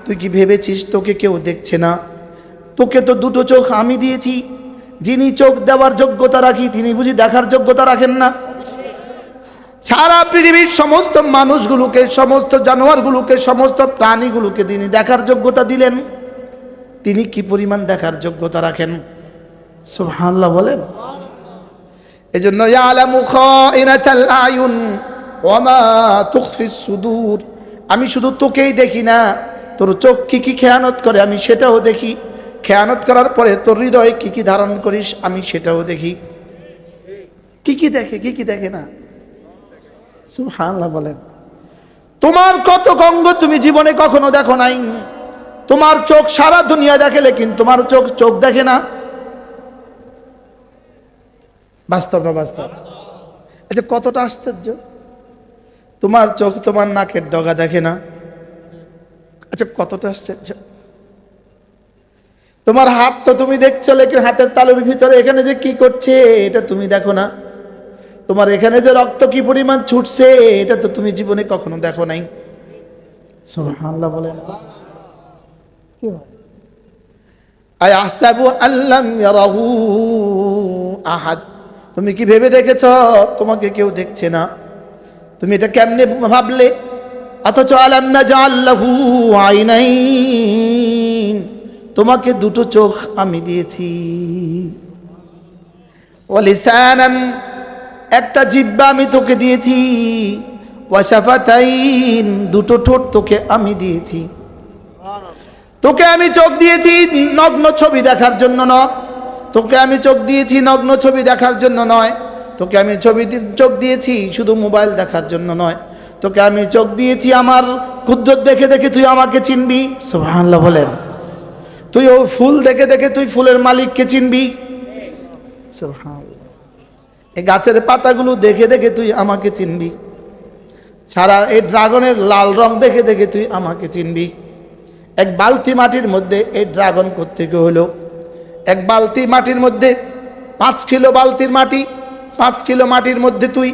তুই কি ভেবেছিস তোকে কেউ দেখছে না? তোকে তো দুটো চোখ আমি দিয়েছি। যিনি চোখ দেওয়ার যোগ্যতা রাখি তিনি বুঝি দেখার যোগ্যতা রাখেন না? সারা পৃথিবীর সমস্ত মানুষগুলোকে, সমস্ত জানোয়ারগুলোকে, সমস্ত প্রাণীগুলোকে তিনি দেখার যোগ্যতা দিলেন। তিনি কি পরিমাণ দেখার যোগ্যতা রাখেন? সুবহানাল্লাহ বলেন। এজন্য ইয়ালামু খাইনাতাল আয়ুন ওয়া মা তুখফিস সুদূর। আমি শুধু তোকেই দেখি না, তোর চোখ কি কি খেয়ানত করে আমি সেটাও দেখি। খেয়ানত করার পরে তোর হৃদয় কি কি ধারণ করিস আমি সেটাও দেখি। কি কি দেখে, কি কি দেখে না? সুবহানাল্লাহ বলেন। তোমার কত অঙ্গ তুমি জীবনে কখনো দেখো নাই। তোমার চোখ সারা দুনিয়া দেখে, কিন্তু তোমার চোখ দেখে না। বাস্তব না বাস্তব? আচ্ছা, কতটা আশ্চর্য! তোমার চোখ তোমার নাকের ডগা দেখে না। আচ্ছা, কতটা আশ্চর্য! তোমার হাত তো তুমি দেখছো, লেকিন হাতের তালুর ভিতরে এখানে যে কি করছে এটা তুমি দেখো না। তোমার এখানে যে রক্ত কি পরিমাণ ছুটছে এটা তো তুমি জীবনে কখনো দেখো নাই। সুবহানাল্লাহ বলেন। কি হয়? আয়াহসাবু আল্লাম ইয়ারাহু আহাদ। তুমি কি ভেবে দেখেছ তোমাকে কেউ দেখছে না? তুমি এটা কেমনে ভাবলে? অথচ আলাম নাজআল লাহু আইনাইন, তোমাকে দুটো চোখ আমি দিয়েছি। ওয়া লিসানান, একটা জিহ্বা আমি তোকে দিয়েছি। ওয়া শাফাতাইন, দুটো ঠোঁট তোকে আমি দিয়েছি। তোকে আমি চোখ দিয়েছি নগ্ন ছবি দেখার জন্য নয়। তোকে আমি চোখ দিয়েছি নগ্ন ছবি দেখার জন্য নয়। তোকে আমি চোখ দিয়েছি শুধু মোবাইল দেখার জন্য নয়। তোকে আমি চোখ দিয়েছি আমার কুদরত দেখে দেখে তুই আমাকে চিনবি। সুবহানাল্লাহ বলেন। তুই ও ফুল দেখে দেখে তুই ফুলের মালিককে চিনবি। সুবহানাল্লাহ। এই গাছের পাতাগুলো দেখে দেখে তুই আমাকে চিনবি। সারা এই ড্রাগনের লাল রং দেখে দেখে তুই আমাকে চিনবি। এক বালতি মাটির মধ্যে এই ড্রাগন কোত্থেকে হলো? এক বালতি মাটির মধ্যে 5 কিলো বালতির মাটি, 5 কিলো মাটির মধ্যে তুই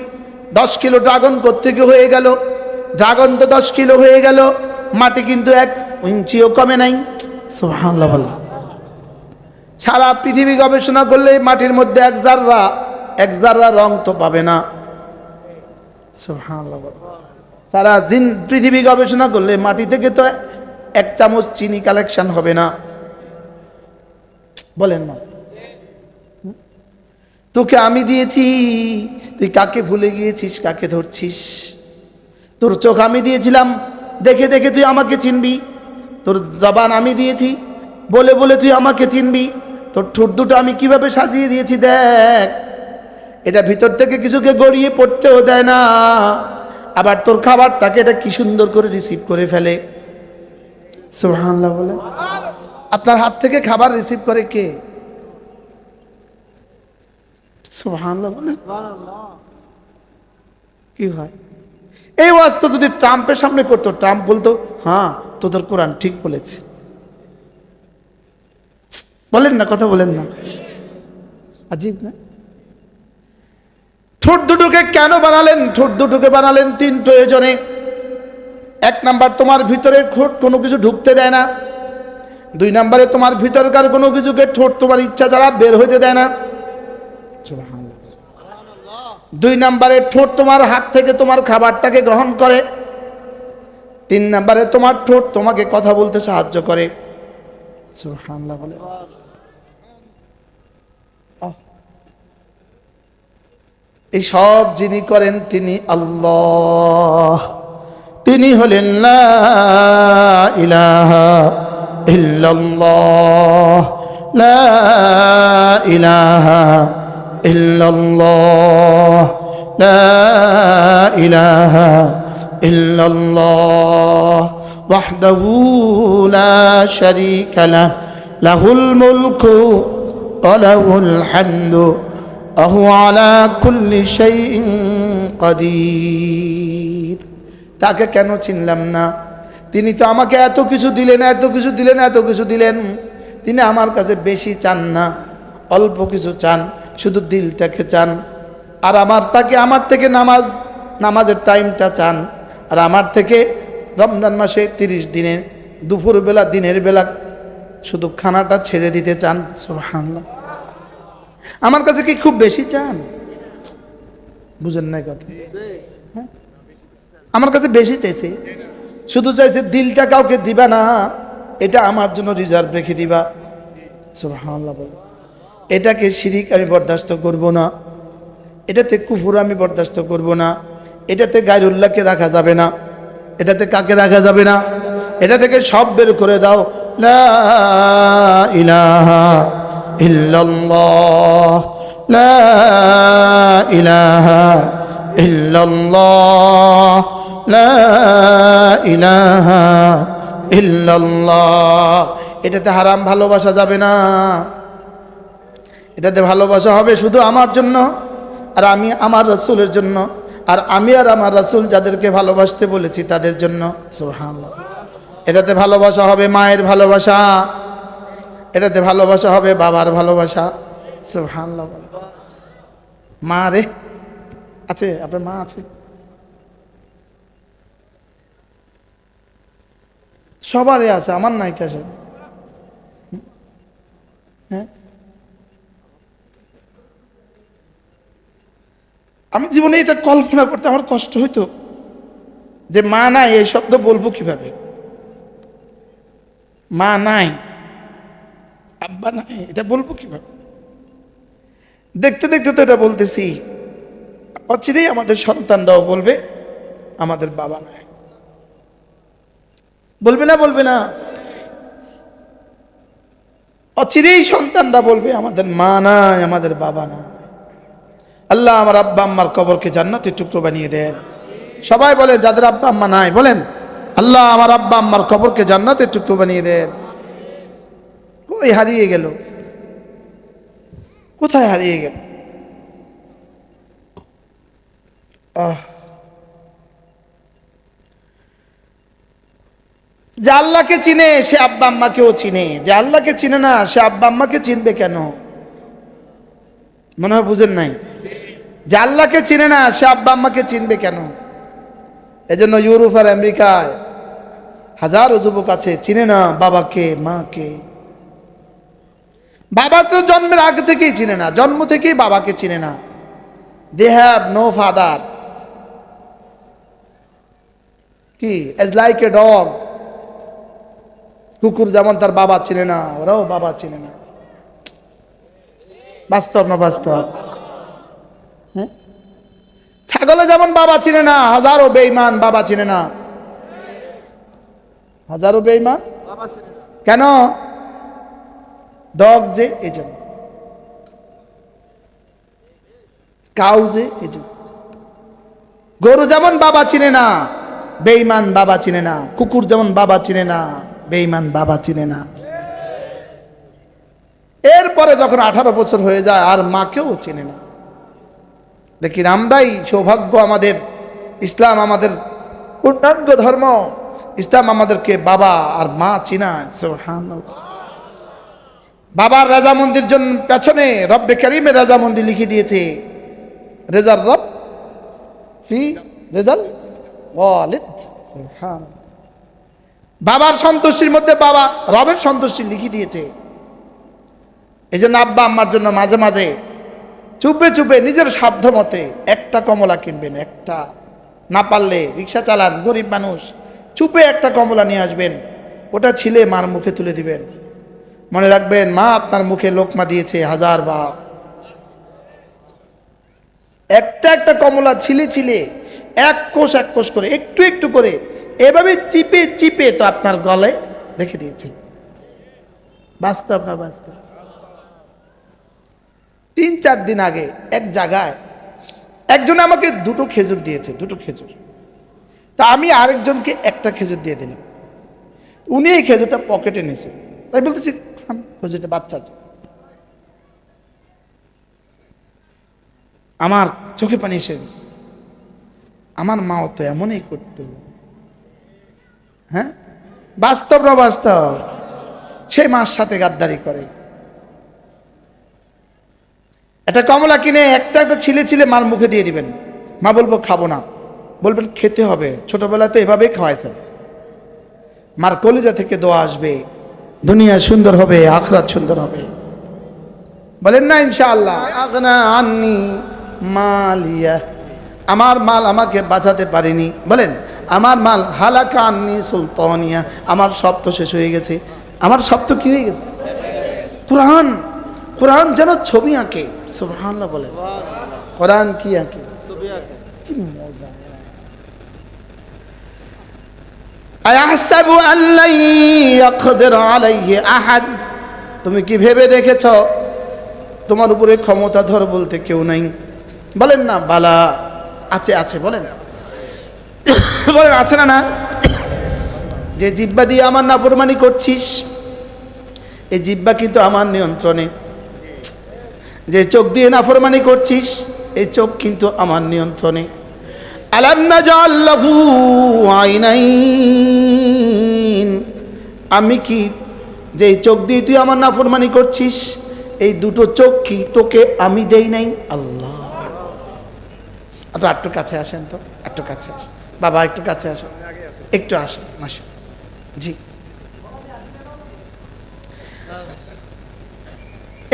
10 কিলো ড্রাগন কোত্থেকে হয়ে গেল? ড্রাগন তো 10 কিলো হয়ে গেল, মাটি কিন্তু 1 ইঞ্চিও কমে নাই। সুবহানাল্লাহ বলেন। সারা পৃথিবী গবেষণা করলে মাটির মধ্যে এক জাররা রং তো পাবে না। সুবহানাল্লাহ বলেন। সারা পৃথিবী গবেষণা করলে মাটি থেকে তো 1 চামচ চিনি কালেকশন হবে না। বলেন না? তোকে আমি দিয়েছি, তুই কাকে ভুলে গিয়েছিস, কাকে ধরছিস? তোর চোখ আমি দিয়েছিলাম, দেখে দেখে তুই আমাকে চিনবি। তোর জবান আমি দিয়েছি, বলে বলে তুই আমাকে চিনবি। তোর ঠোঁট দুটো আমি কিভাবে সাজিয়ে দিয়েছি দেখ। এটা ভিতর থেকে কিছুকে গড়িয়ে পড়তেও দেয় না। আবার তোর খাবারটাকে এটা কি সুন্দর করে রিসিভ করে ফেলে। সুবহানাল্লাহ বলে। আপনার হাত থেকে খাবার রিসিভ করে কে? সুবহানাল্লাহ বলে। কি হয়? এই ওয়াজ তো যদি ট্রাম্পের সামনে করতো, ট্রাম্প বলতো হ্যাঁ তোদের কোরআন ঠিক বলেছে। বলেন না, কথা বলেন না? আজীব না? ঠোঁট দুটোকে কেন বানালেন? ঠোঁট দুটোকে বানালেন 3 প্রয়োজনে। 1 নাম্বার, তোমার ভিতরে ঠোঁট কোনো কিছু ঢুকতে দেয় না। 2 নাম্বারে, তোমার ভিতরকার কোনো কিছুকে ঠোঁট তোমার ইচ্ছা ছাড়া বের হইতে দেয় না। 2 নাম্বারে, ঠোঁট তোমার হাত থেকে তোমার খাবারটাকে গ্রহণ করে। 3 নাম্বারে, তোমার ঠোঁট তোমাকে কথা বলতে সাহায্য করে। সুবহানাল্লাহ বলে। এই সব যিনি করেন তিনি আল্লাহ। তিনি হলেন লা ইলাহা ইল্লাল্লাহ, লা ইলাহা ইল্লাল্লাহ, লা ইলাহা ইল্লাল্লাহ ওয়াহদাহু লা শারীকা লাহু, লাহুল মুলকু ওয়া লাহুল হামদু ওয়া হুয়া আলা কুল্লি শাইইন কাদির। তাকে কেন চিনলাম না? তিনি তো আমাকে এত কিছু দিলেন, এত কিছু দিলেন, এত কিছু দিলেন। তিনি আমার কাছে বেশি চান না, অল্প কিছু চান, শুধু দিলটাকে চান। আর আমার থেকে নামাজের টাইমটা চান। আর আমার থেকে রমজান মাসে 30 দিনের দুপুরবেলা দিনের বেলা শুধু খানাটা ছেড়ে দিতে চান। সুবহানাল্লাহ। আমার কাছে কি খুব বেশি চান? বুঝেন না কথা? হ্যাঁ? আমার কাছে বেশি চাইছে, শুধু চাইছে দিলটা কাউকে দিবা না, এটা আমার জন্য রিজার্ভ রেখে দিবা। সুবহানাল্লাহ। এটাকে শিরিক আমি বরদাস্ত করব না, এটাতে কুফর আমি বরদাস্ত করব না, এটাতে গায়রুল্লাহকে রাখা যাবে না, এটাতে কাকে রাখা যাবে না, এটা থেকে সব বের করে দাও। লা ইলাহা ইল্লাল্লাহ, লা ইলাহা ইল্লাল্লাহ, লা ইলাহা ইল্লাল্লাহ। এটাতে হারাম ভালোবাসা যাবে না, এটাতে ভালোবাসা হবে শুধু আমার জন্য, আর আমি আমার রাসূলের জন্য, আর আমি আর আমার রাসূল যাদেরকে ভালোবাসতে বলেছি তাদের জন্য। সুবহানাল্লাহ। এটাতে ভালোবাসা হবে মায়ের ভালোবাসা, এটাতে ভালোবাসা হবে বাবার ভালোবাসা। সুবহানাল্লাহ। মা রে আছে, আপনার মা আছে? সবারই আছে, আমার নাই কাছে। হ্যাঁ, আমি জীবনে এটা কল্পনা করতে আমার কষ্ট হইতো যে মা নাই এই শব্দ বলবো কিভাবে। মা নাই, আব্বা নাই, এটা বলবো কিভাবে? দেখতে দেখতে তো এটা বলতেছি, অচিরেই আমাদের সন্তানরাও বলবে আমাদের বাবা নাই। বলবে না? বলবে না? অচিরেই সন্তানরা বলবে আমাদের মা নাই, আমাদের বাবা নাই। আল্লাহ আমার আব্বা আম্মার কবরকে জান্নাতের টুকরো বানিয়ে দেন। সবাই বলে যাদের আব্বা আম্মা নাই, বলেন আল্লাহ আমার আব্বা আম্মার কবরকে জান্নাতের টুকরো বানিয়ে দেন। কই হারিয়ে গেল? কোথায় হারিয়ে গেল? যে আল্লাহকে চিনে সে আব্বা আম্মাকেও চিনে, যে আল্লাহকে চিনে না সে আব্বা আম্মাকে চিনবে কেন? মনে হয় বুঝেন নাই। যে আল্লাহকে চিনে না সে আব্বা আম্মাকে চিনবে কেন? এজন্য ইউরোপ আর আমেরিকায় হাজারো যুবক আছে চিনে না বাবাকে মাকে। বাবা তো জন্মের আগে থেকেই চিনে না, জন্ম থেকেই বাবাকে চিনে না। They have no father. কি এজ লাইক এ ডগ, কুকুর যেমন তার বাবা চিনে না, ওরাও বাবা চিনে না। বাস্তব না বাস্তব? হ্যাঁ, ছাগলে যেমন বাবা চিনে না, হাজারো বেঈমান বাবা চিনে না। হাজারো বেঈমান কেন? ডগ যে এই জন্য, কাউ যে এই জন্য। গরু যেমন বাবা চিনে না, বেঈমান বাবা চিনে না। কুকুর যেমন বাবা চিনে না, বেঈমান বাবা চিনে না। এরপরে যখন 18 বছর হয়ে যায় আর মাকেও চিনে না। দেখি আমরাই সৌভাগ্য, আমাদের ইসলাম আমাদের পূর্ণাঙ্গ ধর্ম, ইসলাম আমাদেরকে বাবা আর মা চিনায়। সুবহানাল্লাহ। বাবার রাজামন্দির জন্য পেছনে রব্বে কারিমের রাজামন্দির লিখে দিয়েছে, রেজার রব ফি রেজাল ওয়ালিদ। সুবহানাল্লাহ। বাবার সন্তুষ্টির মধ্যে বাবা রবের সন্তুষ্টি লিখে দিয়েছে। এই জন্য আব্বা আম্মার জন্য মাঝে মাঝে চুপে চুপে নিজের সাধ্য মতে একটা কমলা কিনবেন, একটা, না পারলে রিক্সা চালান, গরিব মানুষ, চুপে একটা কমলা নিয়ে আসবেন, ওটা ছিলে মার মুখে তুলে দিবেন। মনে রাখবেন মা আপনার মুখে লোকমা দিয়েছে 1000 বার। একটা একটা কমলা ছিলে ছিলে এক কোষ করে একটু একটু করে এভাবে চিপে চিপে তো আপনার গলায় রেখে দিয়েছে। বাস্তব না বাস্তব? 3-4 দিন আগে এক জায়গায় একজন আমাকে 2টো খেজুর দিয়েছে, 2টো খেজুর। তা আমি আরেকজনকে একটা খেজুর দিয়ে দিলাম। উনি এই খেজুরটা পকেটে নিয়েছে, তাই বলতেছি খেজুরটা বাচ্চা। আমার চোখে পানি এসে গেছে। আমার মাও তো এমনই করতো। হ্যাঁ, বাস্তব না বাস্তব? সে মার সাথে গাদ্দারি করে। একটা কমলা কিনে একটা একটা ছিলে ছিলে মার মুখে দিয়ে দিবেন। মা বলবো খাবো না, বলবেন খেতে হবে, ছোটবেলায় তো এভাবেই খাওয়াইছেন। মার কলিজা থেকে দোয়া আসবে, দুনিয়া সুন্দর হবে, আখিরাত সুন্দর হবে। বলেন না ইনশাআল্লাহ। আগনা আন্নি মালিয়া, আমার মাল আমাকে বাঁচাতে পারেনি। বলেন আমার মাল হালাকা আন্নি সুলতানিয়া, আমার সব তো শেষ হয়ে গেছে। আমার সব তো কি হয়ে গেছে? কোরআন, কোরআন যেন ছবি আঁকে। সুবহানাল্লাহ বলেন। কোরআন কি আঁকে? কি মজা। আয়াহসাবু আল্লা ইয়াকদির আলাইহি আহাদ, তুমি কি ভেবে দেখেছ তোমার উপরে ক্ষমতাধর বলতে কেউ নাই? বলেন না বালা, আছে আছে, বলেন বলেন আছে না? না, যে জিহ্বা দিয়ে আমার নাফরমানি করছিস, এই জিহ্বা কিন্তু আমার নিয়ন্ত্রণে। যে চোখ দিয়ে নাফরমানি করছিস, এই চোখ কিন্তু আমার নিয়ন্ত্রণে। আলাম নাজআল লাহু আইনাইন, আমি কি যে চোখ দিয়ে তুই আমার নাফরমানি করছিস, এই দুটো চোখ কি তোকে আমি দেই নাই? আল্লাহ, একটু কাছে আসেন তো, একটু কাছে আসেন বাবা, একটু কাছে আসেন, একটু আসেন মাসা। জি,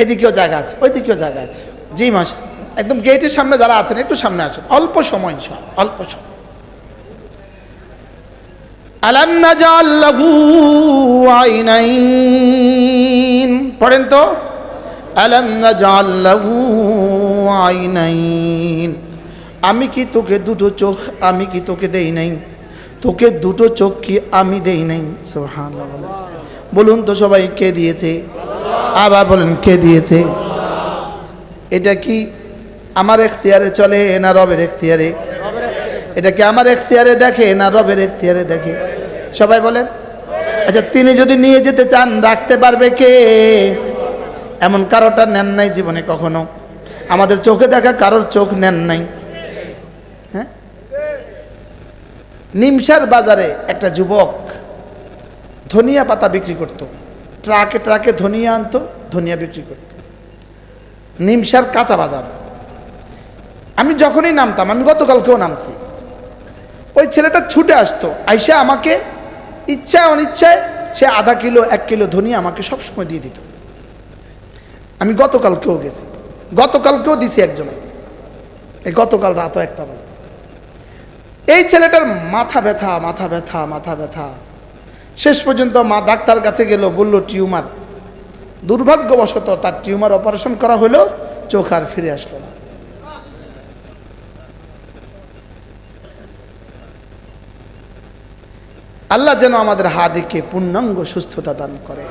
এদিকেও জায়গা আছে, ওইদিকেও জায়গা আছে। জি মাসা, একদম গেটের সামনে যারা আছেন একটু সামনে আসেন, অল্প সময়, অল্প সময়। আলাম নাজআল লাহু আইনাইন, পড়েন তো, আলাম নাজআল লাহু আইনাইন, আমি কি তোকে দুটো চোখ আমি কি তোকে দেই নাই? তোকে দুটো চোখ কি আমি দেই নাই? সুবহানাল্লাহ। বলুন তো সবাই, কে দিয়েছে? আবার বলেন, কে দিয়েছে? এটা কি আমার এখতিয়ারে চলে না রবের এখতিয়ারে? এটা কি আমার এখতিয়ারে দেখে না রবের এখতিয়ারে দেখে? সবাই বলেন। আচ্ছা, তিনি যদি নিয়ে যেতে চান রাখতে পারবে কে? এমন কারোটা নেন নাই জীবনে কখনো? আমাদের চোখে দেখা কারোর চোখ নেন নাই? হ্যাঁ, নিমসার বাজারে একটা যুবক ধনিয়া পাতা বিক্রি করত, ট্রাকে ট্রাকে ধনিয়া আনতো, ধনিয়া বিক্রি করত। নিমসার কাঁচা বাজার। আমি যখনই নামতাম, আমি গতকালকেও নামছি, ওই ছেলেটা ছুটে আসতো, আইসা আমাকে ইচ্ছায় অনিচ্ছায় সে আধা কিলো 1 কিলো ধনিয়া আমাকে সবসময় দিয়ে দিত। আমি গতকালকেও গেছি, গতকালকেও দিছি একজনে, এই গতকাল রাতও একটা বলে। এই ছেলেটার মাথা ব্যথা, মাথা ব্যথা, মাথা ব্যথা, শেষ পর্যন্ত মা ডাক্তার কাছে গেল, বলল টিউমার। দুর্ভাগ্যবশত তার টিউমার অপারেশন করা হলো, চোখ আর ফিরে আসলো না। আল্লাহ যেন আমাদের হাদিকে পূর্ণাঙ্গ সুস্থতা দান করে,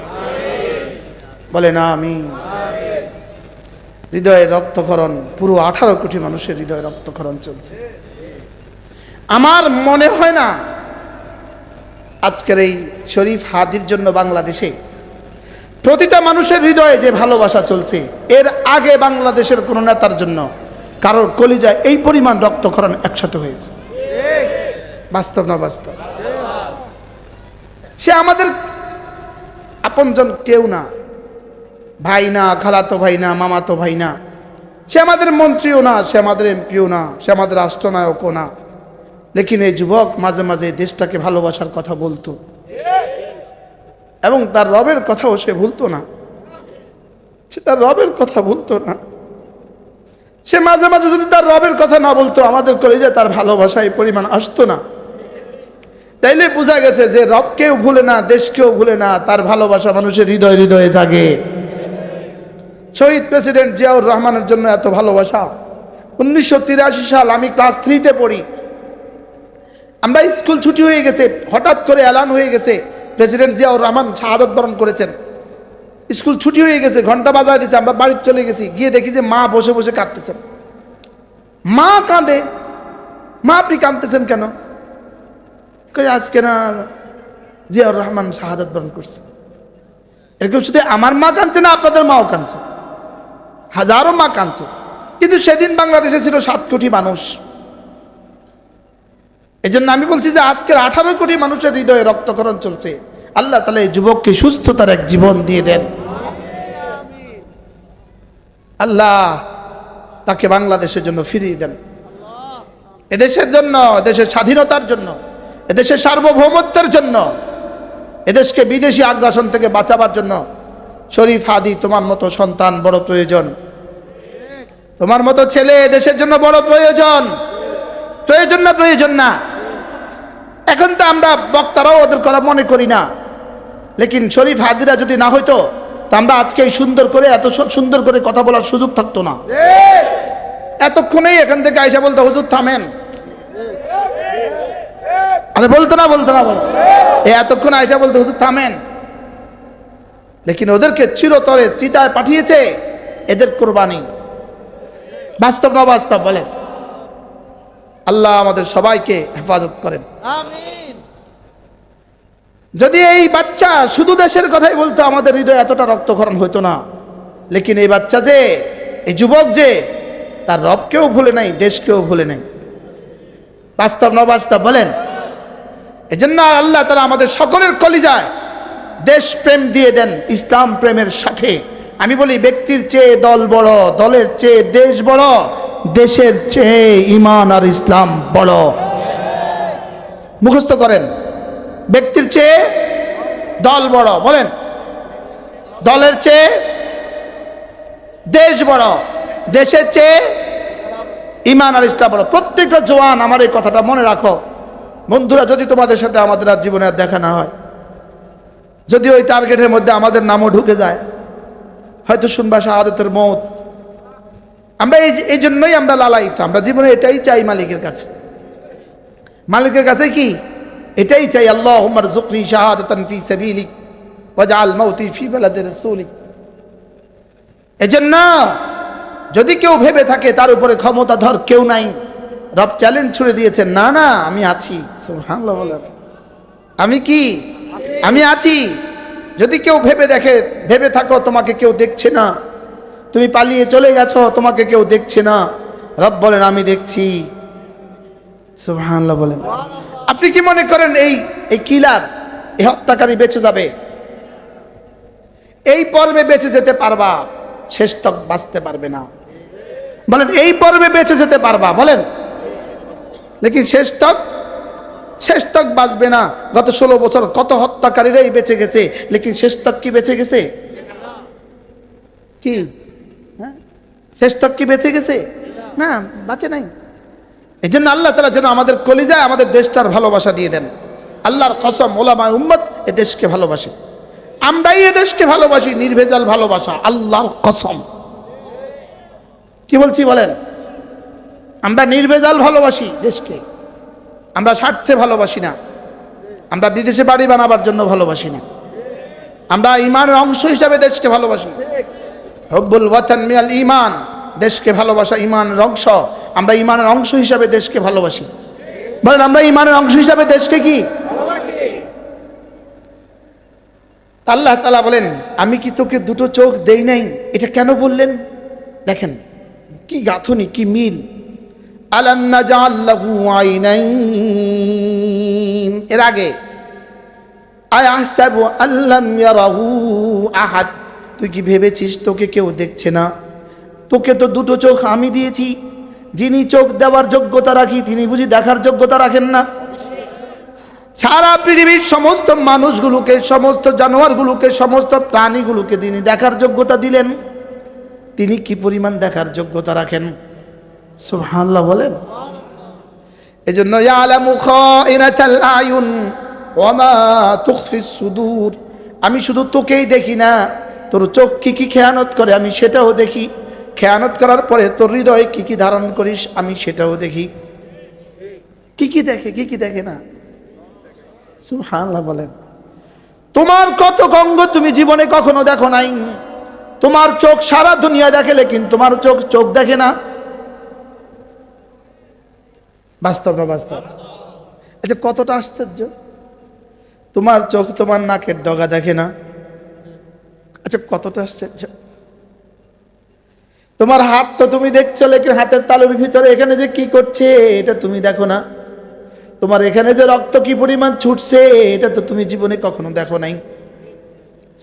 বলে না আমি। হৃদয়ে রক্তক্ষরণ, পুরো 18 কোটি মানুষের হৃদয়ে রক্তক্ষরণ চলছে। আমার মনে হয় না আজকের এই শরীফ হাদির জন্য বাংলাদেশে প্রতিটা মানুষের হৃদয়ে যে ভালোবাসা চলছে, এর আগে বাংলাদেশের কোন নেতার জন্য কারোর কলিজায় এই পরিমাণ রক্তক্ষরণ একসাথে হয়েছে। বাস্তব না বাস্তব? সে আমাদের আপনজন কেউ না, ভাই না, খালাতো ভাই না, মামাতো ভাই না, সে আমাদের মন্ত্রীও না, সে আমাদের এমপিও না, সে আমাদের রাষ্ট্রনায়কও না। লেকিন এই যুবক মাঝে মাঝে দেশটাকে ভালোবাসার কথা বলতো, এবং তার রবের কথাও সে ভুলতো না। সে তার রবের কথা ভুলতো না। সে মাঝে মাঝে যদি তার রবের কথা না বলতো, আমাদের কলেজে তার ভালোবাসা এই পরিমাণ আসতো না। তাইলে বোঝা গেছে যে রবকেও ভুলে না, দেশকেও ভুলে না, তার ভালোবাসা মানুষের হৃদয়ে হৃদয়ে জাগে। শহীদ প্রেসিডেন্ট জিয়াউর রহমানের জন্য এত ভালোবাসা। 1983 সাল, আমি ক্লাস 3-তে পড়ি, আমরা স্কুল ছুটি হয়ে গেছে, হঠাৎ করে এলান হয়ে গেছে প্রেসিডেন্ট জিয়াউর রহমান শাহাদাত বরণ করেছেন। স্কুল ছুটি হয়ে গেছে, ঘন্টা বাজায় দিয়েছে, আমরা বাড়িতে চলে গেছি, গিয়ে দেখি যে মা বসে বসে কাঁদতেছেন। মা কাঁদে। মা, আপনি কাঁদতেছেন কেন? আজকে না জিয়াউর রহমান শাহাদাত বরণ করছে। এরকম শুধু আমার মা কাঁদছে না, আপনাদের মাও কাঁদছে, হাজারো মা কাঁদছে। কিন্তু সেদিন বাংলাদেশে ছিল 7 কোটি মানুষ। এই জন্য আমি বলছি যে আজকের 18 কোটি মানুষের হৃদয়ে রক্তক্ষরণ চলছে। আল্লাহ তাআলা এই যুবককে সুস্থতার এক জীবন দিয়ে দেন। আল্লাহ তাকে বাংলাদেশের জন্য ফিরিয়ে দেন, এদেশের জন্য, দেশের স্বাধীনতার জন্য, এদেশের সার্বভৌমত্বের জন্য। এদেশকে বিদেশি আগ্রাসন থেকে বাঁচাবার জন্য শরীফ হাদি তোমার মতো সন্তান বড় প্রয়োজন, তোমার মতো ছেলে দেশের জন্য বড় প্রয়োজন। প্রয়োজন না প্রয়োজন না? এখন তো আমরা বক্তারাও ওদের কথা মনে করি না, লেকিন শরীফ হাদিরা যদি না হইতো তা আমরা আজকে এই সুন্দর করে এত সুন্দর করে কথা বলার সুযোগ থাকতো না। এতক্ষণেই এখান থেকে আইসা বলতো হুজুর থামেন, আরে বলতো না বলতো এতক্ষণ আইসা বলতো হুজুর থামেন। লেকিন ওদেরকে চিরতরে চিতায় পাঠিয়েছে এদের কোরবানি। বাস্তব না বাস্তব বলেন? আল্লাহ আমাদের সবাইকে হেফাজত করেন, আমিন। যদি এই বাচ্চা শুধু দেশের কথাই বলতো আমাদের হৃদয় এতটা রক্তক্ষরণ হইতো না। লেকিন এই বাচ্চা যে, এই যুবক যে তার রবকেও ভুলে নাই, দেশকেও ভুলে নাই। বাস্তব না বাস্তব বলেন? এজন্য আল্লাহ তাআলা আমাদের সকলের কলিজায় দেশ প্রেম দিয়ে দেন ইসলাম প্রেমের সাথে। আমি বলি ব্যক্তির চেয়ে দল বড়, দলের চেয়ে দেশ বড়, দেশের চেয়ে ঈমান আর ইসলাম বড়। মুখস্থ করেন, ব্যক্তির চেয়ে দল বড়, বলেন দলের চেয়ে দেশ বড়, দেশের চেয়ে ঈমান আর ইসলাম বড়। প্রত্যেকটা জওয়ান আমার এই কথাটা মনে রাখো বন্ধুরা। যদি তোমাদের সাথে আমাদের আর জীবনে আর দেখা না হয়, যদি ওই টার্গেটের মধ্যে আমাদের নামও ঢুকে যায়, হয়তো শুনবা শাহাদাতের মওত। আমরা এই জন্যই আমরা লালায়িত, আমরা জীবনে এটাই চাই মালিকের কাছে। মালিকের কাছে কি এটাই চাই, আল্লাহুম্মা রযুকনি শাহাদাতান ফি সাবিলিক ওয়াজআল মাউতি ফি বালাদি রাসূলিক। এজন্য যদি কেউ ভেবে থাকে তার উপরে ক্ষমতাধর কেউ নাই, রব চ্যালেঞ্জ ছুড়ে দিয়েছেন, না না আমি আছি। সুবহানাল্লাহ বলেন, আমি কি? আমি আছি। যদি কেউ ভেবে থাকো তোমাকে কেউ দেখছে না, তুমি পালিয়ে চলে গেছো, তোমাকে কেউ দেখছে না, রব বলেন আমি দেখছি। সুবহানাল্লাহ বলেন। আপনি কি মনে করেন এই কিলার, এই হত্যাকারী বেঁচে যাবে? এই পর্বে বেঁচে যেতে পারবা, শেষ তক বাঁচতে পারবে না। বলেন এই পর্বে বেঁচে যেতে পারবা, বলেন, লেকিন শেষ তক বাঁচবে না। গত 16 বছর কত হত্যাকারীরাই বেঁচে গেছে, লেকিন শেষ তক কি বেঁচে গেছে? কি শেষ তক কি বেঁচে গেছে? না, বাঁচে নাই। এই জন্য আল্লাহ তাআলা যেন আমাদের কলিজায় আমাদের দেশটার ভালোবাসা দিয়ে দেন। আল্লাহর কসম, ওলামায়ে উম্মত এ দেশকে ভালোবাসে, আমরাই এ দেশকে ভালোবাসি, নির্ভেজাল ভালোবাসা, আল্লাহর কসম। কি বলছি বলেন? আমরা নির্ভেজাল ভালোবাসি দেশকে, আমরা স্বার্থে ভালোবাসি না, আমরা বিদেশে বাড়ি বানাবার জন্য ভালোবাসি না, আমরা ঈমানের অংশ হিসাবে দেশকে ভালোবাসি। হুব্বুল ওয়াতান মিনাল ঈমান, দেশকে ভালোবাসা ঈমানের অংশ। আমরা ঈমানের অংশ হিসাবে দেশকে ভালোবাসি। বলেন আমরা ঈমানের অংশ হিসাবে দেশকে কি ভালোবাসি? আল্লাহ তাআলা বলেন আমি কি তোকে দুটো চোখ দেই নাই? এটা কেন বললেন? দেখেন কি গাঁথনি, কি মিল। আলাম নাজআল লাহু আইনাইন, এর আগে আয়াহসাবু আল্লাম ইয়ারাহু আহাদ, তুই কি ভেবেছিস তোকে কেউ দেখছে না? তোকে তো দুটো চোখ আমি দিয়েছি। যিনি চোখ দেওয়ার যোগ্যতা রাখি তিনি বুঝি দেখার যোগ্যতা রাখেন না? সারা পৃথিবীর সমস্ত মানুষগুলোকে, সমস্ত জানোয়ারগুলোকে, সমস্ত প্রাণীগুলোকে তিনি দেখার যোগ্যতা দিলেন, তিনি কি পরিমাণ দেখার যোগ্যতা রাখেন? সুবহানাল্লাহ বলেন। এজন্য ইয়ালামু খাইনাতাল আয়ুন ওয়া মা তুখফিস সুদূর, আমি শুধু তোকেই দেখি না, তোর চোখ কি কি খেয়ানত করে আমি সেটাও দেখি। খেয়ানত করার পরে তোর হৃদয়ে কি কি ধারণ করিস আমি সেটাও দেখি। কি কি দেখে, কি কি দেখে না? সুবহানাল্লাহ বলেন। তোমার কত অঙ্গ তুমি জীবনে কখনো দেখো নাই। তোমার চোখ সারা দুনিয়া দেখে, লেকিন তোমার চোখ দেখে না। বাস্তব না বাস্তব? আচ্ছা কতটা আশ্চর্য, তোমার চোখ তোমার নাকের ডগা দেখে না। আচ্ছা কতটা আশ্চর্য। তোমার হাত তো তুমি দেখছো, লেকিন হাতের তালুর ভিতরে এখানে যে কি করছে এটা তুমি দেখো না। তোমার এখানে যে রক্ত কি পরিমাণ ছুটছে এটা তো তুমি জীবনে কখনো দেখো নাই।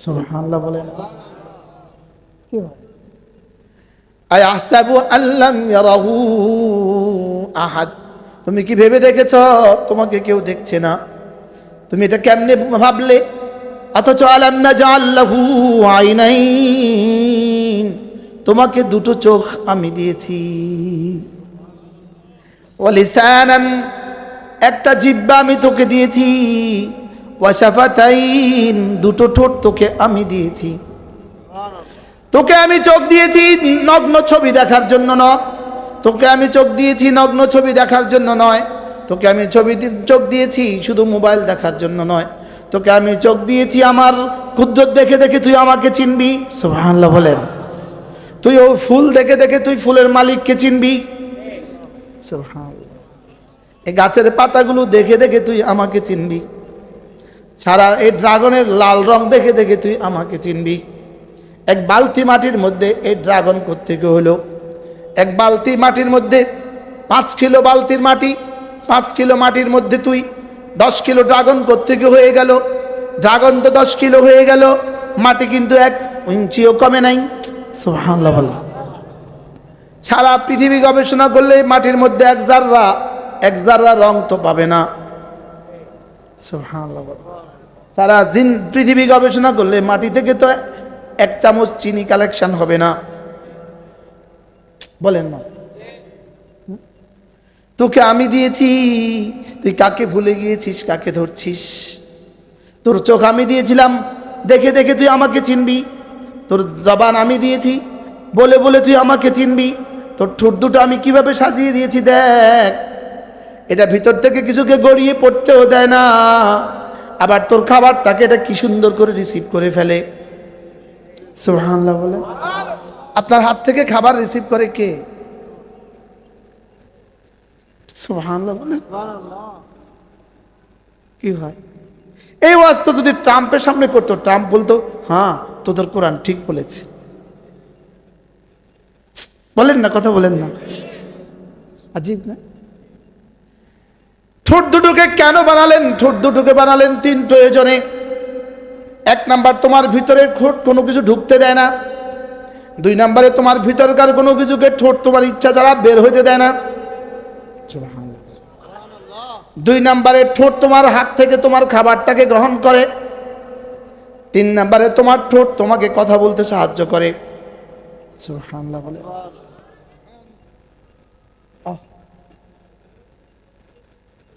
সুবহানাল্লাহ বলেন। কি হয়? আয়াহসাবু আল্লাম ইয়ারাহু আহাদ, তুমি কি ভেবে দেখেছ তোমাকে কেউ দেখছে না? তুমি এটা কেমনে ভাবলে? অথচ আলাম নাজআল লাহু আইনাইন, তোমাকে দুটো চোখ আমি দিয়েছি। ওয়া লিসানান, একটা জিহ্বা আমি তোকে দিয়েছি। ওয়া শাফাতাইন, দুটো ঠোঁট তোকে আমি দিয়েছি। তোকে আমি চোখ দিয়েছি নগ্ন ছবি দেখার জন্য নয়, তোকে আমি চোখ দিয়েছি নগ্ন ছবি দেখার জন্য নয়, তোকে আমি চোখ দিয়েছি শুধু মোবাইল দেখার জন্য নয়, তোকে আমি চোখ দিয়েছি আমার কুদরত দেখে দেখে তুই আমাকে চিনবি। সুবহানাল্লাহ বলেন। তুই ও ফুল দেখে দেখে তুই ফুলের মালিককে চিনবি। সুবহানাল্লাহ। এই গাছের পাতাগুলো দেখে দেখে তুই আমাকে চিনবি। সারা এই ড্রাগনের লাল রং দেখে দেখে তুই আমাকে চিনবি। এক বালতি মাটির মধ্যে এই ড্রাগন কোত্থেকে হলো? এক বালতি মাটির মধ্যে 5 কিলো বালতির মাটি, 5 কিলো মাটির মধ্যে তুই 10 কিলো ড্রাগন কোত্থেকে হয়ে গেল? ড্রাগন তো 10 কিলো হয়ে গেল, মাটি কিন্তু 1 ইঞ্চিও কমে নাই। সুবহানাল্লাহ বলেন। সারা পৃথিবী গবেষণা করলে মাটির মধ্যে এক জাররা রং তো পাবে না। সুবহানাল্লাহ বলেন। সারা পৃথিবী গবেষণা করলে মাটি থেকে তো 1 চামচ চিনি কালেকশন হবে না। বলেন না। তোকে আমি দিয়েছি, তুই কাকে ভুলে গিয়েছিস, কাকে ধরছিস? তোর চোখ আমি দিয়েছিলাম, দেখে দেখে তুই আমাকে চিনবি। তোর জবান আমি দিয়েছি, বলে বলে তুই আমাকে চিনবি। তোর ঠোঁট দুটো আমি কিভাবে সাজিয়ে দিয়েছি দেখ। এটা ভিতর থেকে কিছুকে গড়িয়ে পড়তেও দেয় না, আবার তোর খাবারটাকে এটা কি সুন্দর করে রিসিভ করে ফেলে। সুবহানাল্লাহ বলে। আপনার হাত থেকে খাবার রিসিভ করে কে? সুবহানাল্লাহ বলে। কি হয়? এই ওয়াজ তো যদি ট্রাম্পের সামনে করতো, ট্রাম্প বলতো হ্যাঁ তোদের কোরআন ঠিক বলেছে। বলেন না, কথা বলেন না। আজীব না? ঠোঁট দুটোকে কেন বানালেন? ঠোঁট দুটোকে বানালেন 3 প্রয়োজনে। 1 নাম্বার, তোমার ভিতরে ঠোঁট কোনো কিছু ঢুকতে দেয় না। 2 নাম্বারে, তোমার ভিতরকার কোনো কিছুকে ঠোঁট তোমার ইচ্ছা ছাড়া বের হইতে দেয় না। 2 নাম্বারে, ঠোঁট তোমার হাত থেকে তোমার খাবারটাকে গ্রহণ করে। 3 নাম্বারে, তোমার ঠোঁট তোমাকে কথা বলতে সাহায্য করে। সুবহানাল্লাহ বলে।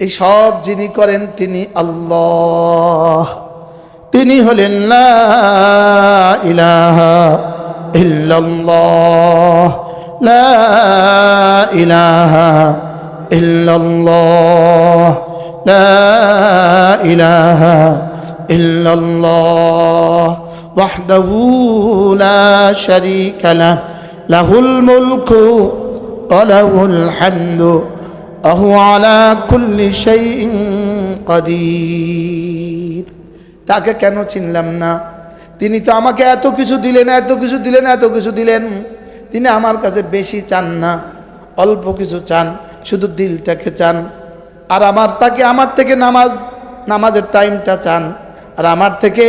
এই সব যিনি করেন তিনি আল্লাহ। তিনি হলেন লা ইলাহা ইল্লাল্লাহ, লা ইলাহা ইল্লাল্লাহ, লা ইলাহা ইল্লাল্লাহ ওয়াহদাহু লা শারীকা লাহু, লাহুল মুলকু ওয়া লাহুল হামদু ওয়া হুয়া আলা কুল্লি শাইইন কাদির। তাকে কেন চিনলাম না? তিনি তো আমাকে এত কিছু দিলেন, এত কিছু দিলেন, এত কিছু দিলেন। তিনি আমার কাছে বেশি চান না, অল্প কিছু চান, শুধু দিলটাকে চান। আর আমার থেকে নামাজের টাইমটা চান। আর আমার থেকে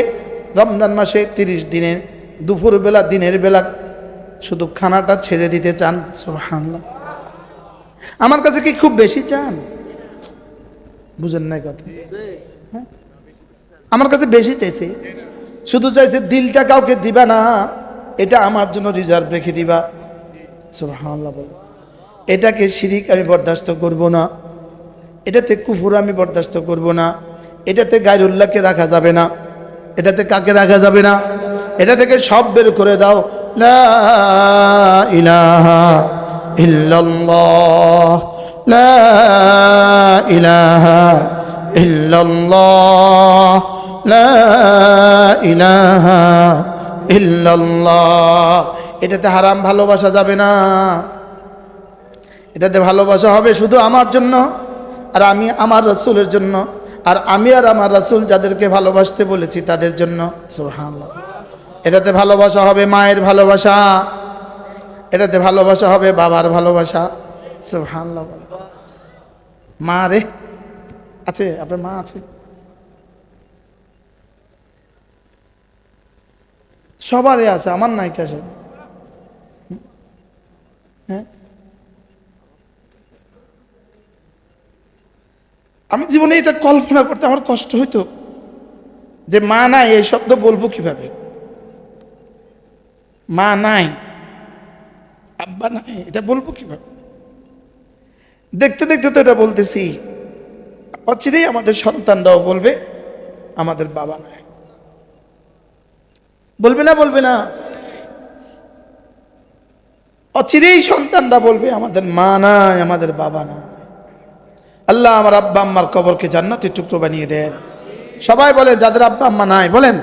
রমজান মাসে 30 দিনের দুপুরবেলা দিনের বেলা শুধু খানাটা ছেড়ে দিতে চান। সুবহানাল্লাহ। আমার কাছে কি খুব বেশি চান? বুঝেন নাই কথা? হ্যাঁ, আমার কাছে বেশি চাইছে, শুধু চাইছে দিলটা কাউকে দিবা না, এটা আমার জন্য রিজার্ভ রেখে দিবা। সুবহানাল্লাহ বলে। এটাকে শিরিক আমি বরদাস্ত করব না, এটাতে কুফর আমি বরদাস্ত করব না, এটাতে গায়রুল্লাহকে রাখা যাবে না। এটাতে কাকে রাখা যাবে না? এটা থেকে সব বের করে দাও। লা ইলাহা ইল্লাল্লাহ, লা ইলাহা ইল্লাল্লাহ, লা ইলাহা ইল্লাল্লাহ। এটাতে হারাম ভালোবাসা যাবে না, এটাতে ভালোবাসা হবে শুধু আমার জন্য, আর আমি আমার রাসূলের জন্য, আর আমি আর আমার রাসূল যাদেরকে ভালোবাসতে বলেছি তাদের জন্য। সুবহানাল্লাহ। এটাতে ভালোবাসা হবে মায়ের ভালোবাসা, এটাতে ভালোবাসা হবে বাবার ভালোবাসা। সুবহানাল্লাহ। মা রে আছে? আপনার মা আছে? সবারই আছে, আমার নাই কাছে। হ্যাঁ, আমি জীবনে এটা কল্পনা করতে আমার কষ্ট হইতো। যে মা নাই এই শব্দ বলবো কিভাবে? মা নাই, আব্বা নাই, এটা বলবো কিভাবে? দেখতে দেখতে তো এটা বলতেছি, অচিরেই আমাদের সন্তানরাও বলবে আমাদের বাবা নাই। বলবে না? বলবে না? অচিরেই সন্তানরা বলবে আমাদের মা নাই, আমাদের বাবা নাই। আল্লাহ আমার আব্বা আম্মার কবরকে জান্নাতের টুকরো বানিয়ে দেন। সবাই বলে যাদের আব্বা আম্মা নাই, বলেন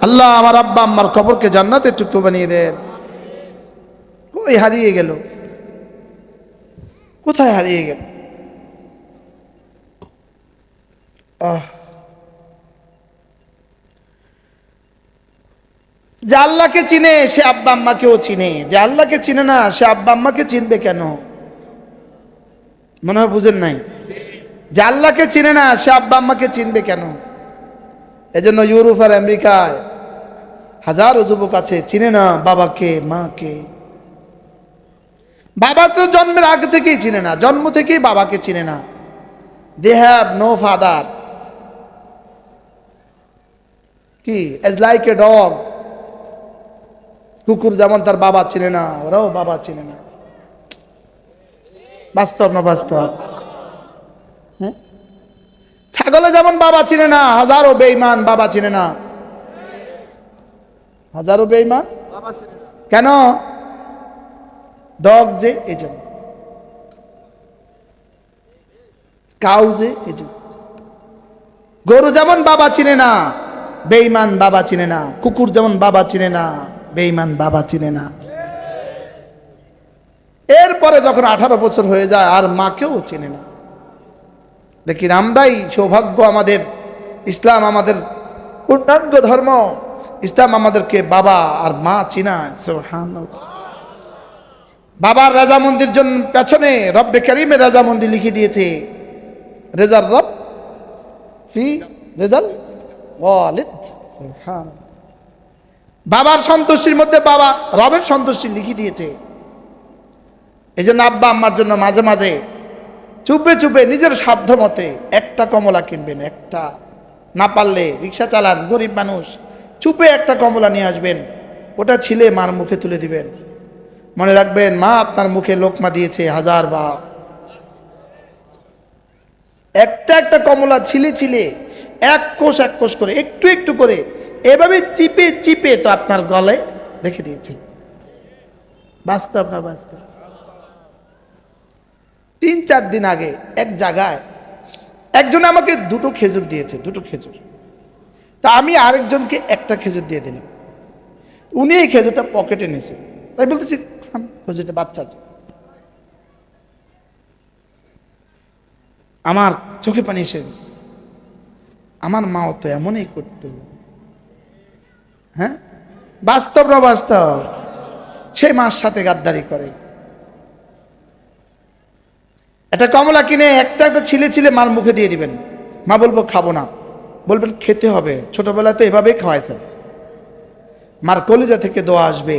আল্লাহ আমার আব্বা আম্মার কবরকে জান্নাতের টুকরো বানিয়ে দেন। কই হারিয়ে গেল? কোথায় হারিয়ে গেল? যে আল্লাহকে চিনে সে আব্বা আম্মাকেও চিনে, যে আল্লাহকে চিনে না সে আব্বা আম্মাকে চিনবে কেন? মনে হয় বুঝেন নাই। যে আল্লাহকে চিনে না সে আব্বা আম্মাকে চিনবে কেন? এজন্য ইউরোপ আর আমেরিকায় হাজারো যুবক আছে চিনে না বাবাকে মাকে। বাবা তো জন্মের আগে থেকেই চিনে না, জন্ম থেকেই বাবাকে চিনে না। They have no father. কি এজ লাইক এ ডগ। কুকুর যেমন তার বাবা চিনে না, ওরাও বাবা চিনে না। বাস্তব না বাস্তব? হ্যাঁ, ছাগলে যেমন বাবা চিনে না, হাজারো বেঈমান বাবা চিনে না। হাজারো বেঈমান কেন? ডগ যে এই জন্য, কাউ যে এই জন্য। গরু যেমন বাবা চিনে না, বেঈমান বাবা চিনে না। কুকুর যেমন বাবা চিনে না, বেঈমান বাবা চিনে না। এরপরে যখন 18 বছর হয়ে যায় আর মাকেও চেনে না। দেখেন আমরাই সৌভাগ্য, আমাদের ইসলাম আমাদের পূর্ণাঙ্গ ধর্ম। ইসলাম আমাদেরকে বাবা আর মা চিনায়। সুবহানাল্লাহ। বাবার রাজামন্দির জন্য পেছনে রব্বে কারিমের রাজামন্দির লিখে দিয়েছে, রেজার রব ফি রেজাল ওয়ালিদ। সুবহানাল্লাহ। বাবার সন্তুষ্টির মধ্যে বাবা রবের সন্তুষ্টি লিখে দিয়েছে। এই জন্য আব্বা আম্মার জন্য মাঝে মাঝে চুপে চুপে নিজের সাধ্য মতে একটা কমলা কিনবেন। একটা, না পারলে রিক্সা চালান, গরিব মানুষ, চুপে একটা কমলা নিয়ে আসবেন। ওটা ছিলে মার মুখে তুলে দিবেন। মনে রাখবেন মা আপনার মুখে লোকমা দিয়েছে 1000 বার। একটা একটা কমলা ছিলে ছিলে এক কোষ করে একটু একটু করে এভাবে চিপে চিপে তো আপনার গলায় রেখে দিয়েছে। বাস্তব না বাস্তব? 3-4 দিন আগে এক জায়গায় একজন আমাকে 2টো খেজুর দিয়েছে, 2টো খেজুর। তা আমি আরেকজনকে একটা খেজুর দিয়ে দিলাম। উনি এই খেজুরটা পকেটে নিয়েছে। তাই বলতেছি খেজুরটা বাচ্চা। আমার চোখে পানি এসে গেছে। আমার মাও তো এমনই করতো। হ্যাঁ, বাস্তব না বাস্তব? সে মার সাথে গাদ্দারি করে। একটা কমলা কিনে একটা একটা ছিলে ছিলে মার মুখে দিয়ে দিবেন। মা বলবো খাবো না, বলবেন খেতে হবে, ছোটবেলায় তো এভাবেই খাওয়াইছে। মার কলিজা থেকে দোয়া আসবে,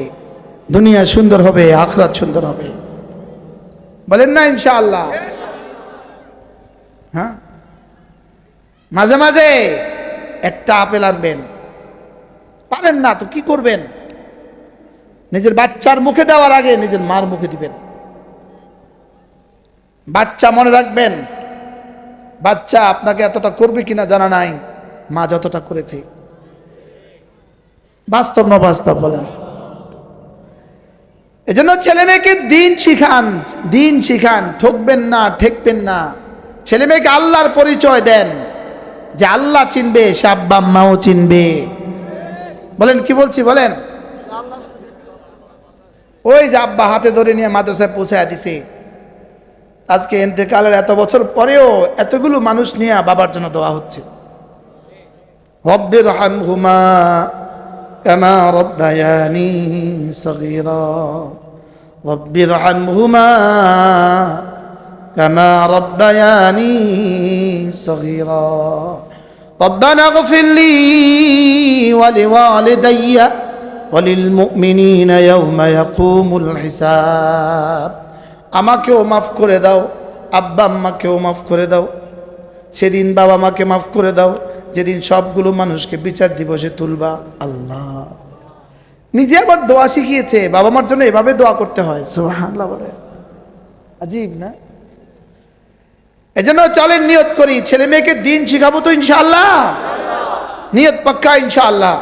দুনিয়া সুন্দর হবে, আখিরাত সুন্দর হবে। বলেন না ইনশাআল্লাহ? হ্যাঁ, মাঝে মাঝে একটা আপেল আনবেন। পারেন না তো কি করবেন? নিজের বাচ্চার মুখে দেওয়ার আগে নিজের মার মুখে দিবেন। বাচ্চা মনে রাখবেন, বাচ্চা আপনাকে এতটা করবে কিনা জানা নাই, মা যতটা করেছে। বাস্তব না বাস্তব বলেন? এজন্য ছেলে মেয়েকে দিন শিখান, দিন শিখান। ঠকবেন না, ঠেকবেন না। ছেলে মেয়েকে আল্লাহর পরিচয় দেন, যে আল্লাহ চিনবে সে আব্বা আম্মাও চিনবে। বলেন কি বলছি বলেন? ওই যে আব্বা হাতে ধরে নিয়ে মাদ্রাসায় পৌঁছায় দিছে, আজকে ইন্তেকালের এত বছর পরেও এতগুলো মানুষ নিয়ে বাবার জন্য দোয়া হচ্ছে। রব্বির হামহুমা কামা রব্বায়ানি সগীরা, রব্বির হামহুমা কামা রব্বায়ানি সগীরা, রব্বানা ইগফির লি ওয়া লিওয়ালিদাইয়া ওয়া লিল মুমিনিনা ইয়াওমা ইয়াকুমুল হিসাব। আমাকেও মাফ করে দাও, আব্বা আম্মাকেও মাফ করে দাও, সেদিন বাবা মাকে মাফ করে দাও, যেদিন সবগুলো মানুষকে বিচার দিবসে তুলবা আল্লাহ। নিজে আবার দোয়া শিখিয়েছে, বাবা মার জন্য এভাবে দোয়া করতে হয়। সুবহানাল্লাহ বলে, আজীব না? এজন্য চলেন নিয়ত করি, ছেলে মেয়েকে দিন শিখাবো তো ইনশাআল্লাহ। নিয়ত পাক্কা ইনশাআল্লাহ।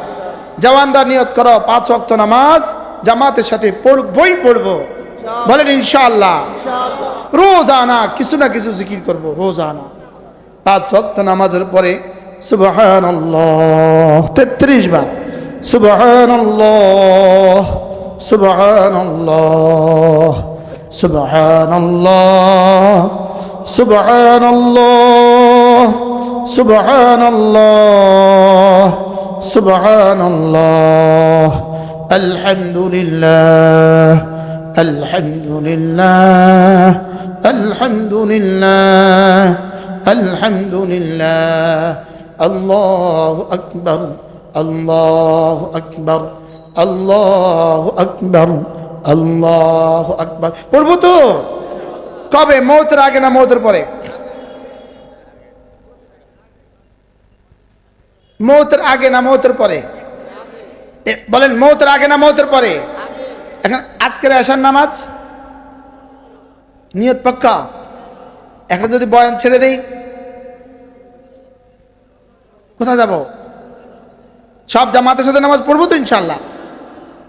জওয়ানরা নিয়ত করো 5 ওয়াক্ত নামাজ জামাতের সাথে পড়বই পড়বো, বলেন ইনশাআল্লাহ। রোজানা কিছু না কিছু জিকির করব, রোজানা 5 ওয়াক্ত নামাজের পরে সুবহানাল্লাহ 33 বার, সুবহানাল্লাহ সুবহানাল্লাহ সুবহানাল্লাহ সুবহানাল্লাহ সুবহানাল্লাহ সুবহানাল্লাহ আলহামদুলিল্লাহ আলহামদুলিল্লাহ আলহামদুলিল্লাহ আলহামদুলিল্লাহ আল্লাহু আকবার আল্লাহু আকবার আল্লাহু আকবার আল্লাহু আকবার। পড়বো তো? কবে? মওতের আগে না মওতের পরে? মওতের আগে না মওতের পরে? বলেন, মওতের আগে না মওতের পরে? এখন আজকের আশার নামাজ নিয়ত পাক্কা। এখন যদি বয়ান ছেড়ে দেই কোথায় যাব? সব জামাতের সাথে নামাজ পড়বো তো ইনশাআল্লাহ।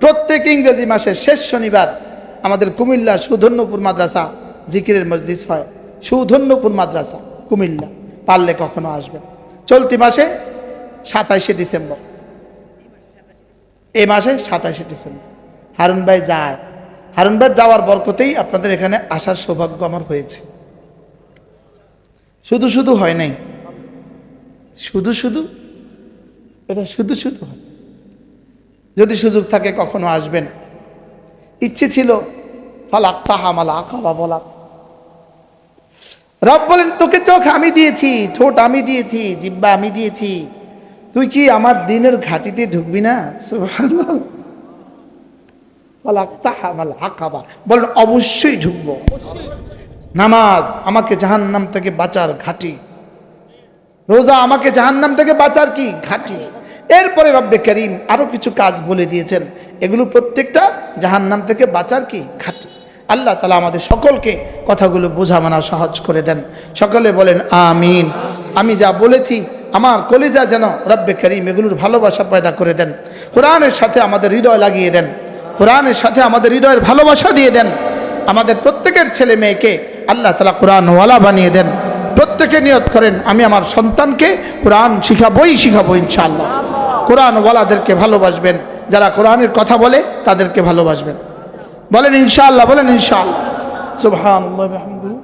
প্রত্যেক ইংরেজি মাসের শেষ শনিবার আমাদের কুমিল্লা সুধন্যপুর মাদ্রাসা জিকিরের মজলিস হয়। সুধন্যপুর মাদ্রাসা কুমিল্লা, পারলে কখনো আসবেন। চলতি মাসে 27শে ডিসেম্বর, এই মাসে 27শে ডিসেম্বর হারুন ভাই যায়। হারুন ভাই যাওয়ার বরকতেই আপনাদের এখানে আসার সৌভাগ্য আমার হয়েছে। শুধু শুধু হয় নাই, শুধু শুধু এটা শুধু শুধু হয়। যদি সুযোগ থাকে কখনো আসবেন। ইচ্ছে ছিল ফালাক তাহামাল আকাবা বলা। রব বলেন, তোকে চোখ আমি দিয়েছি, ঠোঁট আমি দিয়েছি, জিহ্বা আমি দিয়েছি, তুই কি আমার দিনের ঘাটিতে ঢুকবি না? সুবহানাল্লাহ। ফালাক তাহামাল আকাবা বলেন, অবশ্যই ঢুকবো। নামাজ আমাকে জাহান্নাম থেকে বাঁচার ঘাঁটি, রোজা আমাকে জাহান্নাম থেকে বাঁচার কি ঘাঁটি। এরপরে রব্বে করিম আরো কিছু কাজ বলে দিয়েছেন, এগুলো প্রত্যেকটা জাহান্নাম থেকে বাঁচার কি ঘাঁটি। আল্লাহ তাআলা আমাদের সকলকে কথাগুলো বোঝা মানা সহজ করে দেন। সকলে বলেন আমিন। আমি যা বলেছি আমার কলিজা যেন রব্বে করিম এগুলোর ভালোবাসা পয়দা করে দেন। কোরআনের সাথে আমাদের হৃদয় লাগিয়ে দেন, কোরআনের সাথে আমাদের হৃদয়ের ভালোবাসা দিয়ে দেন। আমাদের প্রত্যেকের ছেলে মেয়েকে আল্লাহ তাআলা কোরআনওয়ালা বানিয়ে দেন। প্রত্যেকে নিয়ত করেন, আমি আমার সন্তানকে কোরআন শিখাবই শিখাবো ইনশাআল্লাহ। কোরআনওয়ালাদেরকে ভালোবাসবেন, যারা কোরআনের কথা বলে তাদেরকে ভালোবাসবেন। বলেন ইনশাআল্লাহ, বলেন ইনশাআল্লাহ। সুবহানাল্লাহ ওয়া বিহামদিহি।